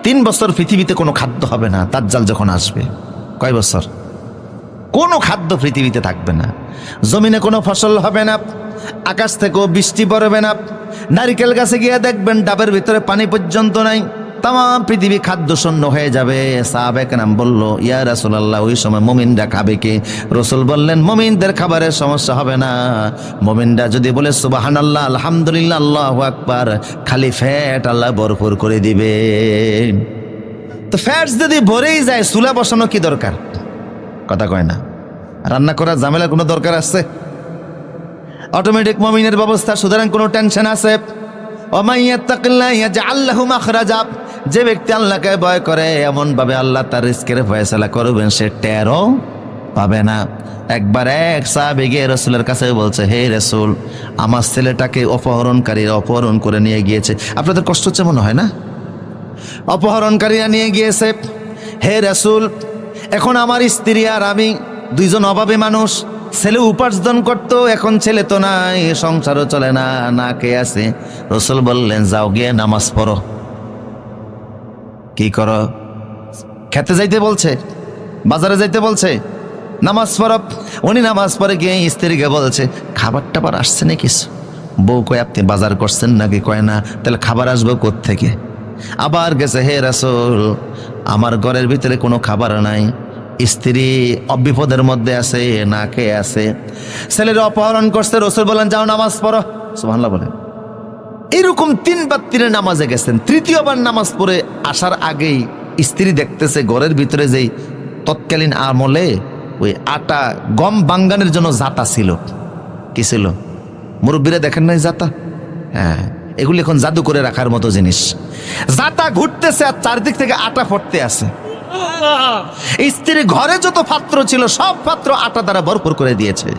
3 বছর পৃথিবীতে কোনো খাদ্য হবে না দাজ্জাল যখন আসবে। কয় বছর? কোনো খাদ্য পৃথিবীতে থাকবে না, জমিনে কোনো ফসল হবে না, আকাশ থেকেও বৃষ্টি পড়বে না, নারিকেল গাছে গিয়ে দেখবেন ডাবের ভিতরে পানি পর্যন্ত নাই, তাম পৃথিবী খাদ্য শূন্য হয়ে যাবে। সাহাবায়ে কেরাম বলল, ইয়া রাসূলুল্লাহ, ওই সময় মুমিনরা খাবে কি? রাসূল বললেন, মুমিনদের খাবারের সমস্যা হবে না। মুমিনরা যদি বলে সুবহানাল্লাহ, আলহামদুলিল্লাহ, আল্লাহু আকবার, খালি ফ্যাট আল্লাহ ভরপুর করে দিবে। তো ফ্যাটস যদি ভরেই যায়, চুলা বসানো কি দরকার? কথা কয় না। রান্না করার ঝামেলা কোনো দরকার আছে? অটোমেটিক মুমিনের ব্যবস্থা, সুতরাং কোনো টেনশন আছে? ওমাইয়াত্তাকিল্লাহ ইয়াজআল লাহু মাখরাজা, যে ব্যক্তি আল্লাহকে ভয় করে এমন ভাবে আল্লাহ তার রিজকের ফয়সালা করবেন, সে টেরও পাবে না। একবার এক সাহাবী গিয়ে রাসূলের কাছে বলছে, হে রাসূল, আমার ছেলেটাকে অপহরণকারীরা অপহরণ করে নিয়ে গিয়েছে। আপনাদের কষ্ট হচ্ছে মনে হয় না? অপহরণকারীরা নিয়ে গিয়েছে, হে রাসূল, এখন আমার স্ত্রী আর আমি দুইজন অভাবী মানুষ, ছেলে উপার্জন করতো, এখন ছেলে তো নাই, সংসারও চলে না, না কে আছে? রাসূল বললেন, যাও গিয়ে নামাজ পড়ো। কি করো? খেতে যাইতে বলছে, বাজারে যাইতে বলছে, নামাজ পড়ো। উনি নামাজ পড়ে গিয়ে স্ত্রীকে বলছে, খাবার টাবার আসছে না কিছু? বউ কয়, আপনি বাজার করছেন নাকি? কয় না। তাহলে খাবার আসবো কোত্থেকে? আবার গেছে, হে রাসূল, আমার ঘরের ভিতরে কোনো খাবার নাই, স্ত্রী বিপদের মধ্যে আছে, না কে আছে, ছেলের অপহরণ করছে। রাসূল বলেন, যাও নামাজ পড়ো। সুবহানাল্লাহ বলেন। এরকম 3 বার তিনি নামাজে গেছেন। তৃতীয়বার নামাজ পড়ে আসার আগেই স্ত্রী দেখতেছে ঘরের ভিতরে যেই তৎকালীন আমলে ওই আটা গম বাঙ্গানের জন্য জাতা ছিল। কি ছিল? মুরব্বীরা দেখেন নাই জাতা? হ্যাঁ, এগুলি এখন জাদু করে রাখার মতো জিনিস। জাতা ঘুরতেছে আর চারদিক থেকে আটা পড়তে আছে। স্ত্রী ঘরে যত পাত্র ছিল সব পাত্র আটা দ্বারা ভরপুর করে দিয়েছে।